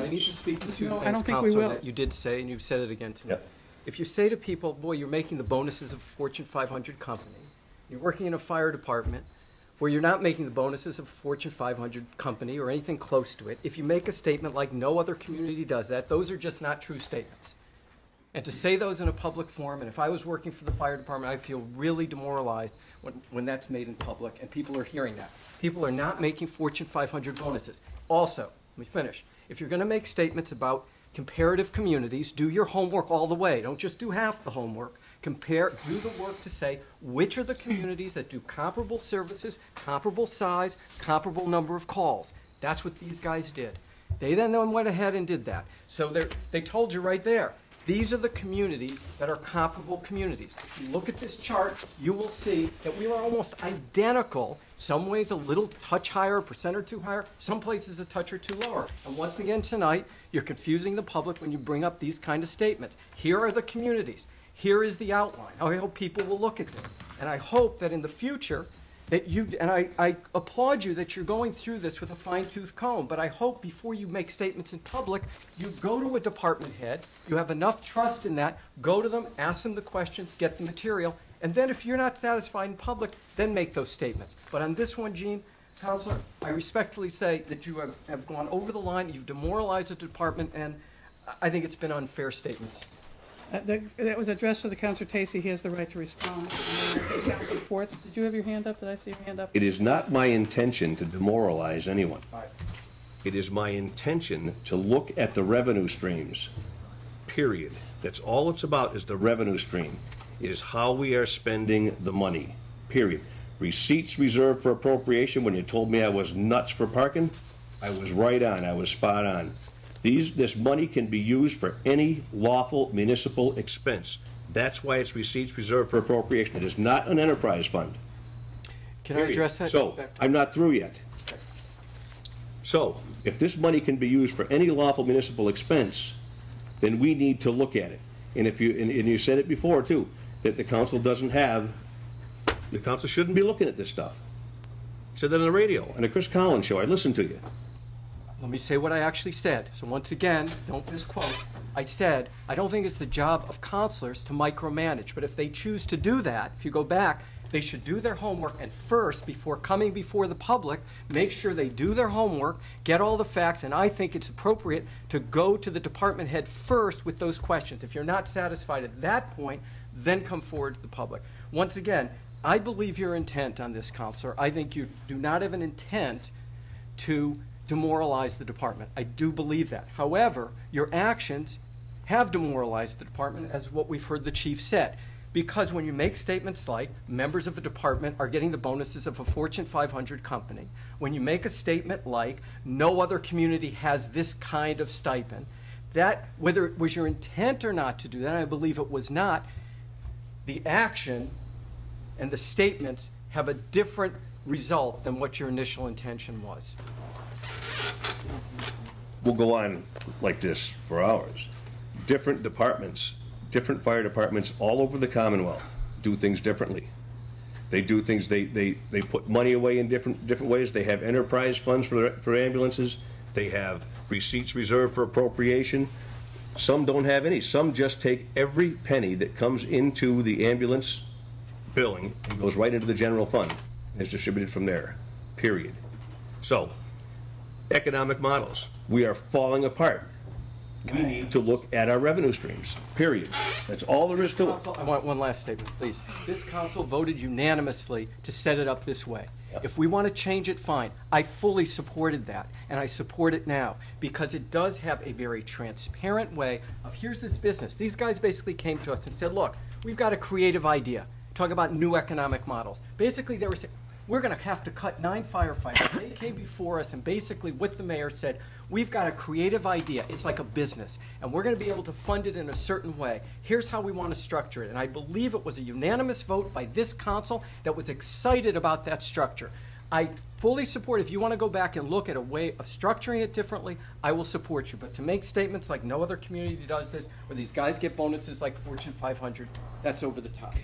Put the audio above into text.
I need to speak to two No, I things, don't think we Counselor, will. that you did say, and you've said it again tonight. Yep. If you say to people, boy, you're making the bonuses of a Fortune 500 company, you're working in a fire department where you're not making the bonuses of a Fortune 500 company or anything close to it, if you make a statement like no other community does that, those are just not true statements. And to say those in a public forum, and if I was working for the fire department, I'd feel really demoralized when that's made in public and people are hearing that. People are not making Fortune 500 bonuses. Also, let me finish. If you're going to make statements about comparative communities, do your homework all the way. Don't just do half the homework. Do the work to say which are the communities that do comparable services, comparable size, comparable number of calls. That's what these guys did. They then went ahead and did that. So they told you right there. These are the communities that are comparable communities. If you look at this chart, you will see that we are almost identical. Some ways a little touch higher, a percent or two higher, some places a touch or two lower. And once again tonight, you're confusing the public when you bring up these kind of statements. Here are the communities. Here is the outline. I hope people will look at this. And I hope that in the future, that I applaud you that you're going through this with a fine-tooth comb, but I hope before you make statements in public, you go to a department head, you have enough trust in that, go to them, ask them the questions, get the material, and then if you're not satisfied in public, then make those statements. But on this one, Gene, Counselor, I respectfully say that you have gone over the line, you've demoralized the department, and I think it's been unfair statements. That was addressed to the Councilor Tacy. He has the right to respond. Councilor Forts, did you have your hand up? Did I see your hand up? It is not my intention to demoralize anyone. All right. It is my intention to look at the revenue streams, period. That's all it's about, is the revenue stream. It is how we are spending the money, period. Receipts reserved for appropriation, when you told me I was nuts for parking, I was right on, I was spot on. This money can be used for any lawful municipal expense. That's why it's receipts reserved for appropriation. It is not an enterprise fund. Can I address that, So, Spector? I'm not through yet. So, if this money can be used for any lawful municipal expense, then we need to look at it. And if you said it before too, that the council shouldn't be looking at this stuff. You said that on the radio, on the Chris Collins show. I listened to you. Let me say what I actually said. So once again, don't misquote. I said, I don't think it's the job of counselors to micromanage, but if they choose to do that, if you go back, they should do their homework, and first, before coming before the public, make sure they do their homework, get all the facts, and I think it's appropriate to go to the department head first with those questions. If you're not satisfied at that point, then come forward to the public. Once again, I believe your intent on this, Counselor. I think you do not have an intent to demoralize the department. I do believe that. However, your actions have demoralized the department, as what we've heard the chief said. Because when you make statements like members of a department are getting the bonuses of a Fortune 500 company, when you make a statement like no other community has this kind of stipend, that, whether it was your intent or not to do that, I believe it was not, the action and the statements have a different result than what your initial intention was. We'll go on like this for hours. Different departments, different fire departments all over the Commonwealth do things differently. They do things, they put money away in different ways. They have enterprise funds for ambulances. They have receipts reserved for appropriation. Some don't have any. Some just take every penny that comes into the ambulance billing and goes right into the general fund and is distributed from there, period. So, economic models. We are falling apart. We need to look at our revenue streams, period. That's all there is to it. Council, I want one last statement, please. This council voted unanimously to set it up this way. Yep. If we want to change it, fine. I fully supported that, and I support it now, because it does have a very transparent way of, here's this business. These guys basically came to us and said, look, we've got a creative idea. Talk about new economic models. Basically, they were saying, we're going to have to cut 9 firefighters. They came before us and basically with the mayor said, we've got a creative idea. It's like a business, and we're going to be able to fund it in a certain way. Here's how we want to structure it. And I believe it was a unanimous vote by this council that was excited about that structure. I fully support, if you want to go back and look at a way of structuring it differently, I will support you. But to make statements like no other community does this, or these guys get bonuses like Fortune 500, that's over the top.